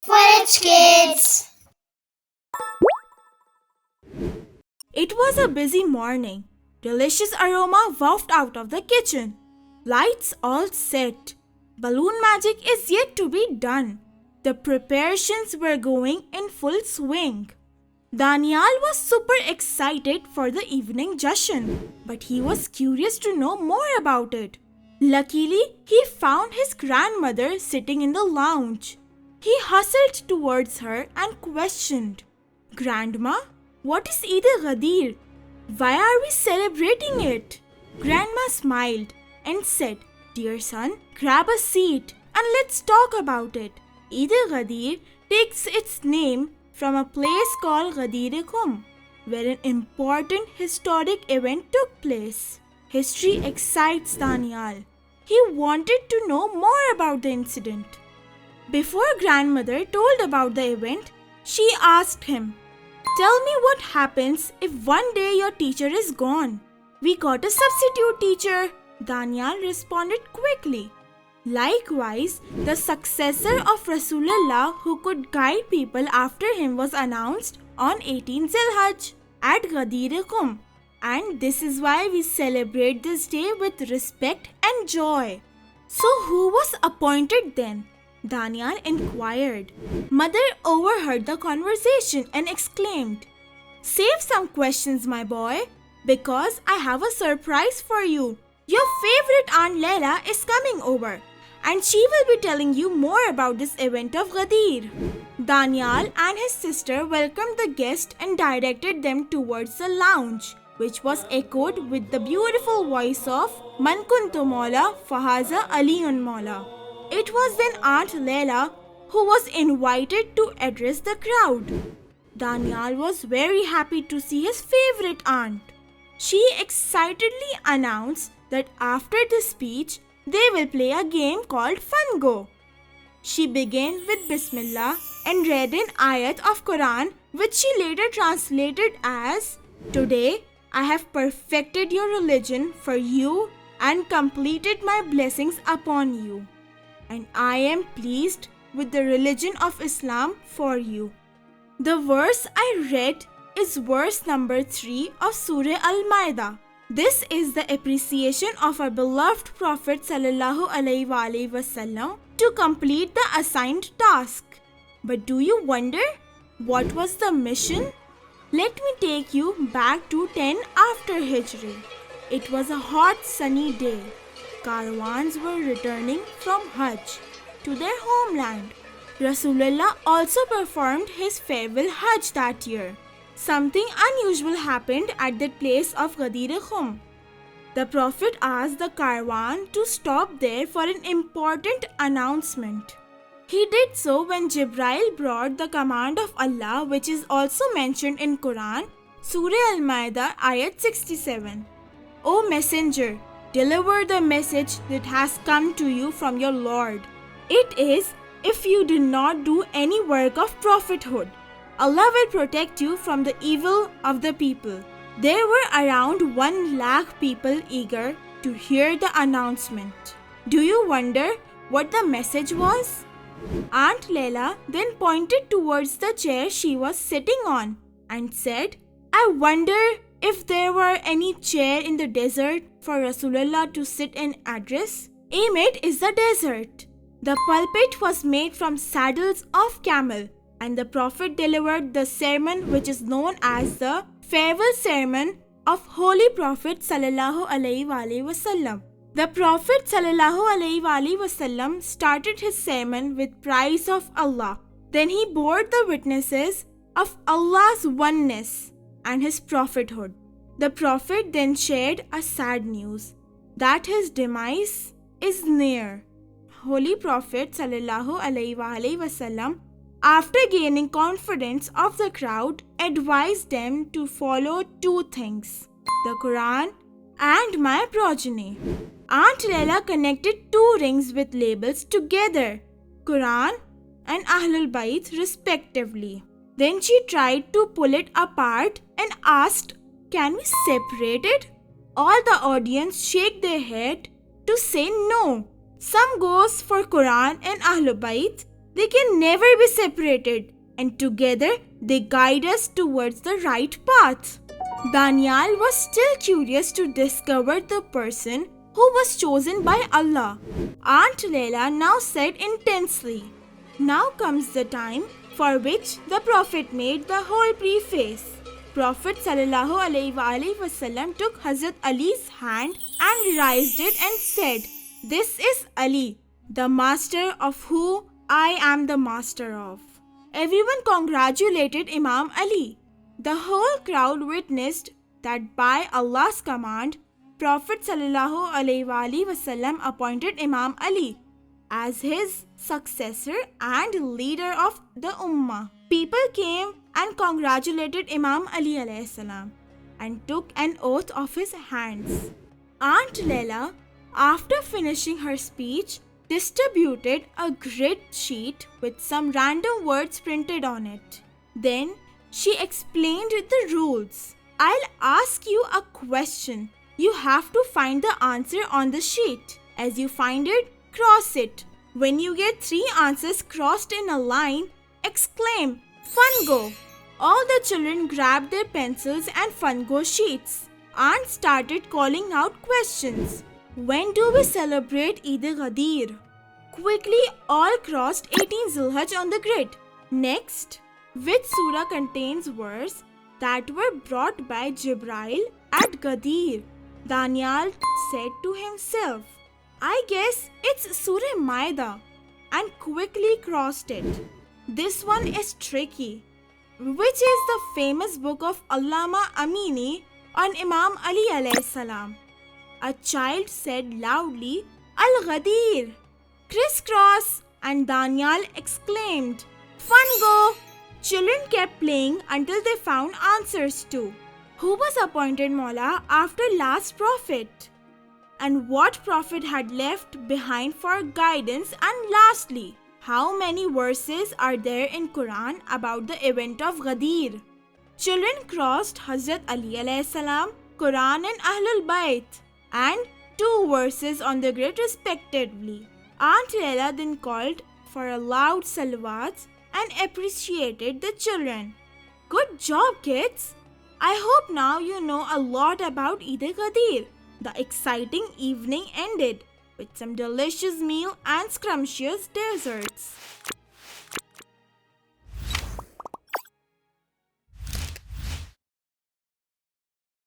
FARAJ Kids. It was a busy morning. Delicious aroma wafted out of the kitchen. Lights all set. Balloon magic is yet to be done. The preparations were going in full swing. Daniel was super excited for the evening jashan, but he was curious to know more about it. Luckily, he found his grandmother sitting in the lounge. He hustled towards her and questioned, "Grandma, what is Eid Ghadeer? Why are we celebrating it?" Grandma smiled and said, "Dear son, grab a seat and let's talk about it. Eid Ghadeer takes its name from a place called Ghadeer, where an important historic event took place. History excites Daniel. He wanted to know more about the incident. Before grandmother told about the event, she asked him, "Tell me what happens if one day your teacher is gone." "We got a substitute teacher," Daniel responded quickly. Likewise, the successor of Rasulullah who could guide people after him was announced on 18 Zilhajj at Ghadeer, and this is why we celebrate this day with respect and joy. So who was appointed then? Daniel inquired. Mother overheard the conversation and exclaimed, "Save some questions, my boy, because I have a surprise for you. Your favorite Aunt Leila is coming over, and she will be telling you more about this event of Ghadeer." Daniel and his sister welcomed the guest and directed them towards the lounge, which was echoed with the beautiful voice of "Man kuntu Maula fahaza Aliyun Maula." It was then Aunt Leila who was invited to address the crowd. Daniel was very happy to see his favorite aunt. She excitedly announced that after the speech, they will play a game called Fungo. She began with Bismillah and read an ayat of Quran, which she later translated as, "Today I have perfected your religion for you and completed my blessings upon you. And I am pleased with the religion of Islam for you." The verse I read is verse number 3 of Surah Al-Ma'idah. This is the appreciation of our beloved Prophet ﷺ to complete the assigned task. But do you wonder what was the mission? Let me take you back to 10 after Hijri. It was a hot sunny day. Caravans were returning from Hajj to their homeland. Rasulullah also performed his farewell Hajj that year. Something unusual happened at the place of Ghadeer. The Prophet asked the caravan to stop there for an important announcement. He did so when Jibril brought the command of Allah, which is also mentioned in Quran, Surah Al-Ma'idah, ayat 67. "O Messenger, deliver the message that has come to you from your Lord. It is, if you do not do any work of prophethood, Allah will protect you from the evil of the people." There were around 1 lakh people eager to hear the announcement. Do you wonder what the message was? Aunt Leila then pointed towards the chair she was sitting on and said, "I wonder if there were any chair in the desert for Rasulullah to sit and address." Amid is the desert. The pulpit was made from saddles of camel, and the Prophet delivered the sermon which is known as the farewell sermon of Holy Prophet ﷺ. The Prophet ﷺ started his sermon with praise of Allah. Then he bore the witnesses of Allah's oneness and his prophethood. The Prophet then shared a sad news that his demise is near. Holy Prophet ﷺ, after gaining confidence of the crowd, advised them to follow 2 things, the Quran and my progeny. Aunt Leila connected 2 rings with labels together, Quran and Ahlul Bayt respectively. Then she tried to pull it apart and asked, "Can we separate it?" All the audience shake their head to say no. Some goes for Quran and Ahlul Bayt, They can never be separated, and together they guide us towards the right path. Daniel was still curious to discover the person who was chosen by Allah. Aunt Leila now said intensely, "Now comes the time for which the Prophet made the whole preface." Prophet ﷺ took Hazrat Ali's hand and raised it and said, "This is Ali, the master of who I am the master of." Everyone congratulated Imam Ali. The whole crowd witnessed that by Allah's command, Prophet ﷺ appointed Imam Ali as his successor and leader of the Ummah. People came and congratulated Imam Ali alayhi salam and took an oath of his hands. Aunt Leila, after finishing her speech, distributed a grid sheet with some random words printed on it. Then she explained the rules. "I'll ask you a question. You have to find the answer on the sheet. As you find it, cross it. When you get 3 answers crossed in a line, exclaim, 'Fungo!'" All the children grabbed their pencils and Fungo sheets. Aunt started calling out questions. "When do we celebrate Ghadeer?" Quickly, all crossed 18 Zulhaj on the grid. Next, which surah contains verse that were brought by Jibrail at Ghadeer? Daniel said to himself, "I guess it's Surah Maida," and quickly crossed it. This one is tricky. Which is the famous book of Allama Amini on Imam Ali alayhi salam? A child said loudly, "Al-Ghadeer." Crisscross, and Daniel exclaimed, "Fungo!" Children kept playing until they found answers too. Who was appointed Mawla after last prophet? And what prophet had left behind for guidance? And lastly, how many verses are there in Quran about the event of Ghadeer? Children crossed Hazrat Ali alayhi salam, Quran and Ahlul Bayt, and 2 verses on the grid respectively. Aunt Leila then called for a loud salawats and appreciated the children. "Good job, kids! I hope now you know a lot about Eid Ghadeer." The exciting evening ended with some delicious meal and scrumptious desserts.